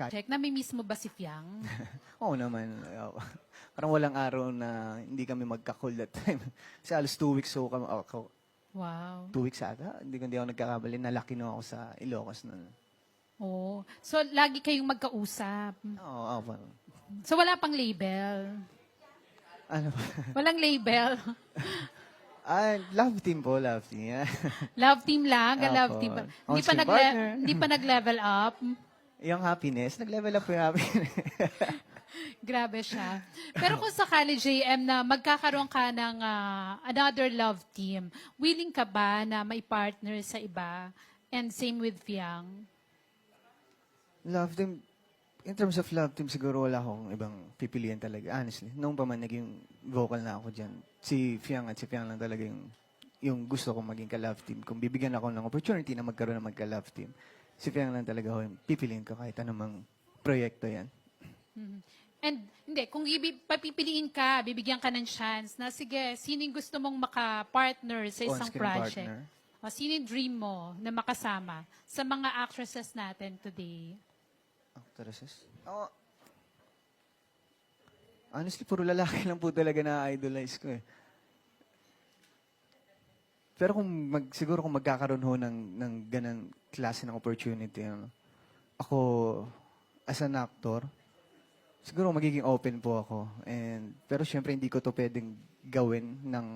Check, namimiss mo ba si Fiang? Oo naman. Parang walang araw na hindi kami magka-call that time. Kasi alos 2 weeks so ako. Wow. 2 weeks ata. Hindi ako nagkakamali. Nalaki na ako sa Ilocos nun. Oh. So, lagi kayong magkausap. Oo. So, wala pang label. Ano ba? Walang label. Love team po, love team. Yeah. Love team lang, Opo. love team. Hindi pa On-screen partner. hindi pa nag-level up. Yung happiness, nag-level up yung happiness. Grabe siya. Pero kung sakali, JM, na magkakaroon ka ng another love team, willing ka ba na may partner sa iba? And same with Fiang? Love team, in terms of love team, siguro wala akong ibang pipilian talaga. Honestly, noong pa man naging vocal na ako dyan, si Fiang lang talaga yung gusto kong maging ka-love team. Kung bibigyan ako ng opportunity na magkaroon ng magka-love team, si Fiang lang talaga ako yung pipiliin ko kahit anumang proyekto yan. Mhm. And hindi, kung papipiliin ka, bibigyan ka ng chance na sige, sino yung gusto mong maka-partner sa isang On-screen project? partner. O, sino yung dream mo na makasama sa mga actresses natin today? Actresses? Honestly, puro lalaki lang po talaga na idolize ko eh. Pero siguro kung magkakaroon ho ng ganang klase ng opportunity, ako, as an actor, siguro magiging open po ako. Pero syempre, hindi ko to pwedeng gawin ng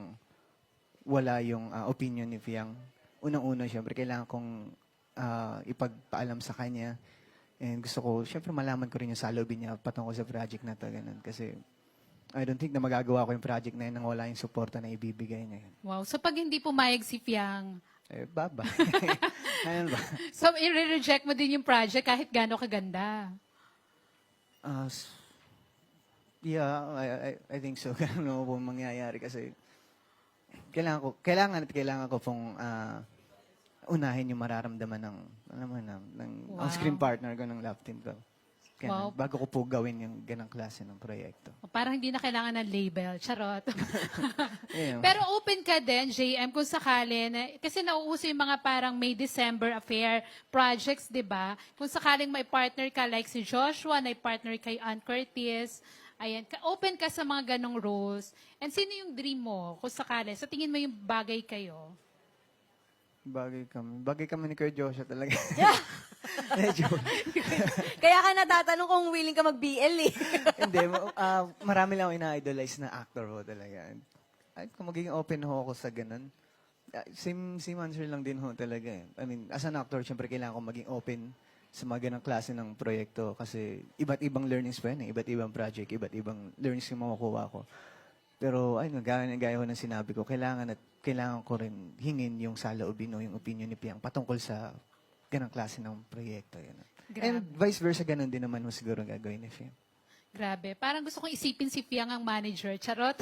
wala yung opinion ni Fiang. Unang-una, syempre, kailangan kong ipagpaalam sa kanya. And gusto ko, syempre, malaman ko rin yung saloobin niya patungkol sa project na to. Ganun. Kasi I don't think na magagawa ko yung project na yun nang wala yung suporta na ibibigay niya. Wow. So pag hindi pumayag si Fiang, Baba. Ayun ba? so i-reject mo din yung project kahit gaano kaganda. Yeah, I think so. Ganun po mangyayari kasi kailangan ko pong unahin yung mararamdaman ng Wow. on-screen partner ko ng love team ko. Wow. Bago ko po gawin yung ganang klase ng proyekto. Parang hindi na kailangan ng label. Charot. Yeah. Pero open ka din, JM, kung sakali, kasi nauuso yung mga parang May December affair projects, di ba? Kung sakaling may partner ka like si Joshua, may partner kay Ann Curtis, ayan, open ka sa mga ganong roles. And sino yung dream mo, kung sakali? Sa tingin mo yung bagay kayo? Bagay kami ni Kuya Joshua talaga. Yeah. Medyo. Kaya ka natatanong kung willing ka mag-BL eh. Hindi, marami lang ako ina-idolize na actor ho talaga. At kung magiging open ho ako sa ganun, same answer lang din ho talaga eh. I mean, as an actor, syempre kailangan ko maging open sa mga ganang klase ng proyekto kasi iba't ibang learnings pa yan eh. Iba't ibang project, iba't ibang learnings yung makukuha ko. Pero ayun, gaya ho ng sinabi ko, kailangan ko rin hingin yung saloobin o yung opinion ni Piang patungkol sa ganang klase ng proyekto. Yan. And vice versa, ganun din naman mo siguro gagawin ni Fiang. Grabe. Parang gusto kong isipin si Fiang ang manager. Charot.